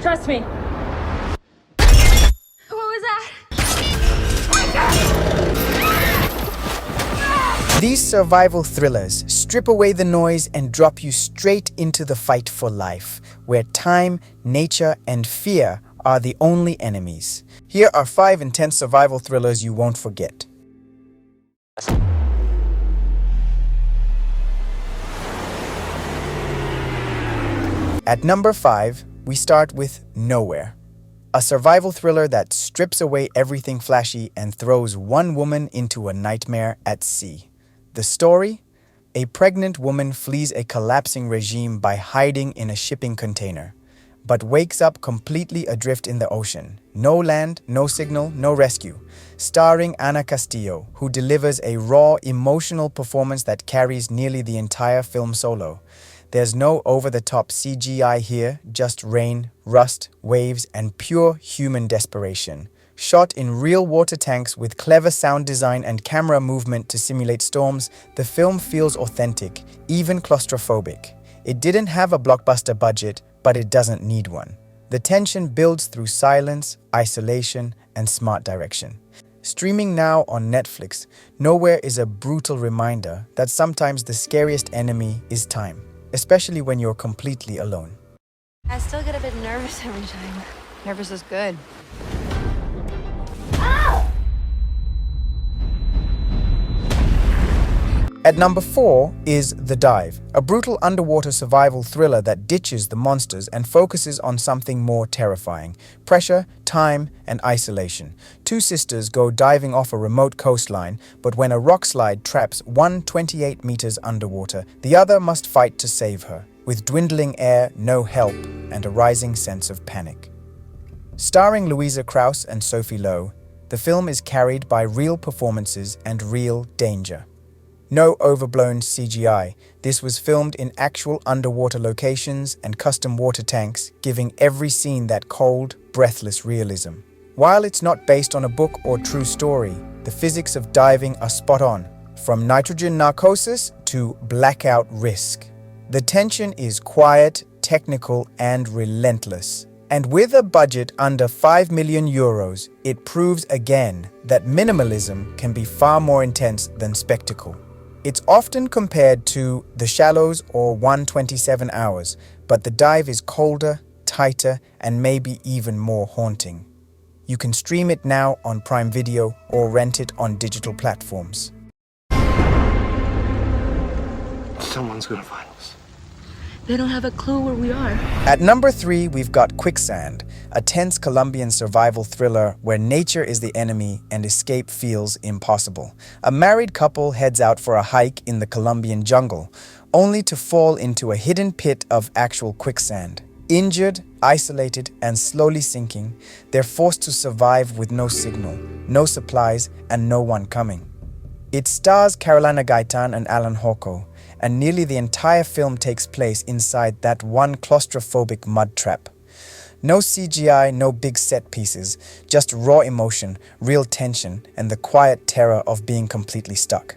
Trust me. What was that? These survival thrillers strip away the noise and drop you straight into the fight for life, where time, nature, and fear are the only enemies. Here are 5 intense survival thrillers you won't forget. At number 5, we start with Nowhere, a survival thriller that strips away everything flashy and throws one woman into a nightmare at sea. The story? A pregnant woman flees a collapsing regime by hiding in a shipping container, but wakes up completely adrift in the ocean. No land, no signal, no rescue. Starring Ana Castillo, who delivers a raw, emotional performance that carries nearly the entire film solo. There's no over-the-top CGI here, just rain, rust, waves, and pure human desperation. Shot in real water tanks with clever sound design and camera movement to simulate storms, the film feels authentic, even claustrophobic. It didn't have a blockbuster budget, but it doesn't need one. The tension builds through silence, isolation, and smart direction. Streaming now on Netflix, Nowhere is a brutal reminder that sometimes the scariest enemy is time, especially when you're completely alone. I still get a bit nervous every time. Nervous is good. At number 4 is The Dive, a brutal underwater survival thriller that ditches the monsters and focuses on something more terrifying: pressure, time, and isolation. 2 sisters go diving off a remote coastline, but when a rock slide traps one 28 meters underwater, the other must fight to save her, with dwindling air, no help, and a rising sense of panic. Starring Louisa Krause and Sophie Lowe, the film is carried by real performances and real danger. No overblown CGI. This was filmed in actual underwater locations and custom water tanks, giving every scene that cold, breathless realism. While it's not based on a book or true story, the physics of diving are spot on, from nitrogen narcosis to blackout risk. The tension is quiet, technical, and relentless. And with a budget under 5 million euros, it proves again that minimalism can be far more intense than spectacle. It's often compared to The Shallows or 127 Hours, but The Dive is colder, tighter, and maybe even more haunting. You can stream it now on Prime Video or rent it on digital platforms. Someone's gonna find us. They don't have a clue where we are. At number 3, we've got Quicksand, a tense Colombian survival thriller where nature is the enemy and escape feels impossible. A married couple heads out for a hike in the Colombian jungle, only to fall into a hidden pit of actual quicksand. Injured, isolated, and slowly sinking, they're forced to survive with no signal, no supplies, and no one coming. It stars Carolina Gaitan and Alan Hawko, and nearly the entire film takes place inside that one claustrophobic mud trap. No CGI, no big set pieces, just raw emotion, real tension, and the quiet terror of being completely stuck.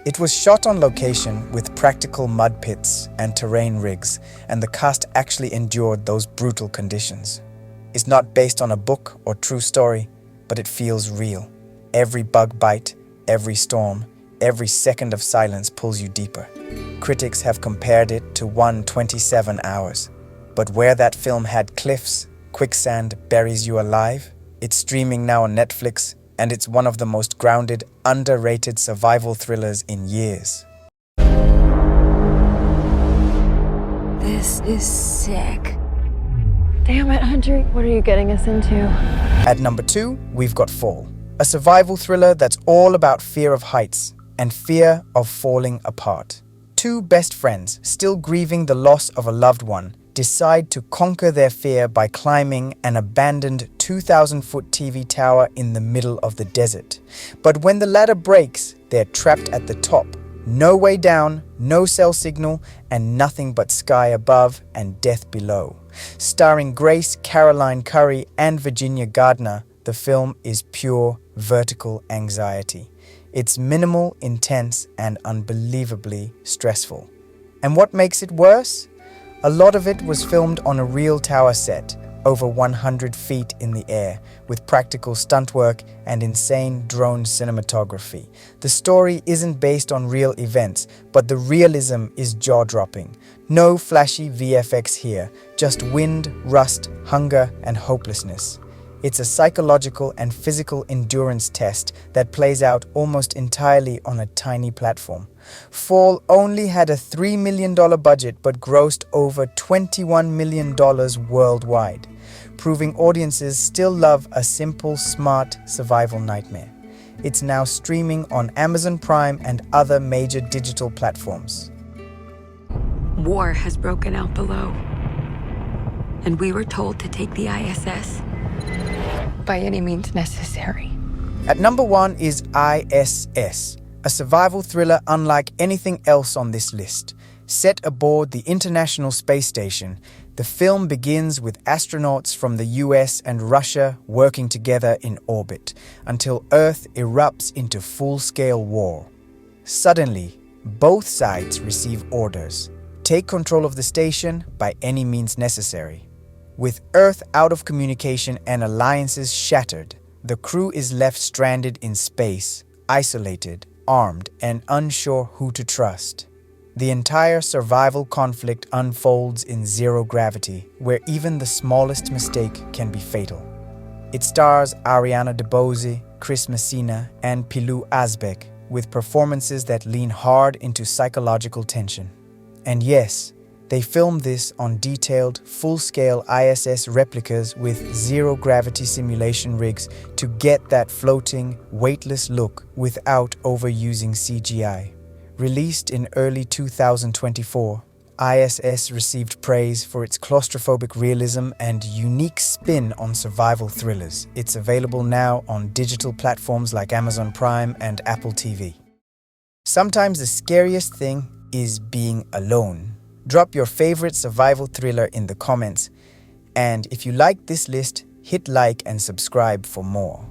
It was shot on location with practical mud pits and terrain rigs, and the cast actually endured those brutal conditions. It's not based on a book or true story, but it feels real. Every bug bite, every storm, every second of silence pulls you deeper. Critics have compared it to 127 Hours. But where that film had cliffs, Quicksand buries you alive. It's streaming now on Netflix, and it's one of the most grounded, underrated survival thrillers in years. This is sick. Damn it, Hunter. What are you getting us into? At number 2, we've got Fall, a survival thriller that's all about fear of heights and fear of falling apart. 2 best friends, still grieving the loss of a loved one, decide to conquer their fear by climbing an abandoned 2,000-foot TV tower in the middle of the desert. But when the ladder breaks, they're trapped at the top. No way down, no cell signal, and nothing but sky above and death below. Starring Grace Caroline Curry and Virginia Gardner, the film is pure vertical anxiety. It's minimal, intense, and unbelievably stressful. And what makes it worse? A lot of it was filmed on a real tower set, over 100 feet in the air, with practical stunt work and insane drone cinematography. The story isn't based on real events, but the realism is jaw-dropping. No flashy VFX here, just wind, rust, hunger, and hopelessness. It's a psychological and physical endurance test that plays out almost entirely on a tiny platform. Fall only had a $3 million budget but grossed over $21 million worldwide, proving audiences still love a simple, smart survival nightmare. It's now streaming on Amazon Prime and other major digital platforms. War has broken out below, and we were told to take the I.S.S. by any means necessary. At number 1 is I.S.S., a survival thriller unlike anything else on this list. Set aboard the International Space Station, the film begins with astronauts from the US and Russia working together in orbit until Earth erupts into full-scale war. Suddenly, both sides receive orders. Take control of the station by any means necessary. With Earth out of communication and alliances shattered, the crew is left stranded in space, isolated, armed, and unsure who to trust. The entire survival conflict unfolds in zero gravity, where even the smallest mistake can be fatal. It stars Ariana DeBose, Chris Messina, and Pilou Asbæk, with performances that lean hard into psychological tension. And yes, they filmed this on detailed, full-scale I.S.S. replicas with zero-gravity simulation rigs to get that floating, weightless look without overusing CGI. Released in early 2024, I.S.S. received praise for its claustrophobic realism and unique spin on survival thrillers. It's available now on digital platforms like Amazon Prime and Apple TV. Sometimes the scariest thing is being alone. Drop your favorite survival thriller in the comments, and if you like this list, hit like and subscribe for more.